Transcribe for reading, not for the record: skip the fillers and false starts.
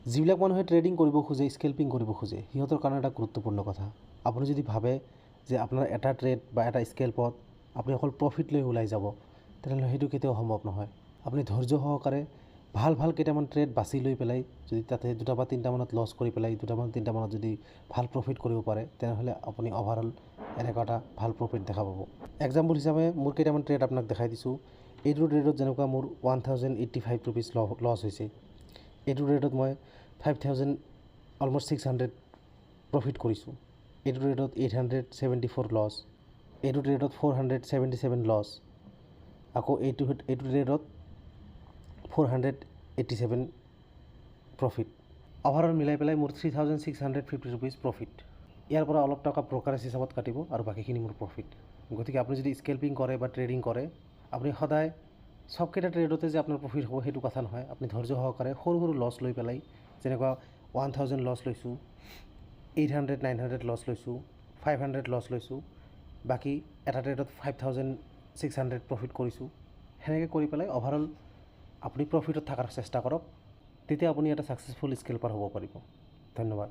যিবিলাক মানুহে ট্ৰেডিং কৰিব খোজে, স্কেল্পিং কৰিব খোজে, সিহঁতৰ কাৰণে এটা গুৰুত্বপূৰ্ণ কথা। আপুনি যদি ভাবে যে আপোনাৰ এটা ট্ৰেড বা এটা স্কেল্পত আপুনি অকল প্ৰফিট লৈ ওলাই যাব, তেনেহ'লে সেইটো কেতিয়াও সম্ভৱ নহয়। আপুনি ধৈৰ্য সহকাৰে ভাল কেইটামান ট্ৰেড বাছি লৈ পেলাই যদি তাতে 2টা বা 3টা মানত লছ কৰি পেলাই 2টা বা 3টা মানত যদি ভাল প্ৰফিট কৰিব পাৰে, তেনেহ'লে আপুনি অভাৰঅল এনেকুৱা এটা ভাল প্ৰফিট দেখা পাব। এক্সাম্পল হিচাপে মোৰ কেইটামান ট্ৰেড আপোনাক দেখাই দিছোঁ। এইটো ট্ৰেডত যেনেকুৱা মোৰ 1085 ৰুপিজ লছ হৈছে, এইটো ট্ৰেডত মই 5000 অলমষ্ট 600 প্ৰফিট কৰিছোঁ। এইটো ট্ৰেডত 874 লছ, এইটো ট্ৰেডত 477 লছ, আকৌ এইটো ট্ৰেডত 487 প্ৰফিট। অভাৰঅল মিলাই পেলাই মোৰ 3650 ৰুপিজ প্ৰফিট। ইয়াৰ পৰা অলপ টকা ব্ৰকাৰেজ হিচাপত কাটিব আৰু বাকীখিনি মোৰ প্ৰফিট। গতিকে আপুনি যদি স্কেল্পিং কৰে বা ট্ৰেডিং কৰে, আপুনি সদায় চবকেইটা ট্ৰেডতে যে আপোনাৰ প্ৰফিট হ'ব সেইটো কথা নহয়। আপুনি ধৈৰ্য সহকাৰে সৰু লছ লৈ পেলাই, যেনেকুৱা 1000 লছ লৈছোঁ, 800 900 লছ লৈছোঁ, 500 লছ লৈছোঁ, বাকী এটা ট্ৰেডত 5600 প্ৰফিট কৰিছোঁ। সেনেকৈ কৰি পেলাই অভাৰঅল আপুনি প্ৰফিটত থকাৰ চেষ্টা কৰক, তেতিয়া আপুনি এটা ছাকচেছফুল স্কেল্পাৰ হ'ব পাৰিব। ধন্যবাদ।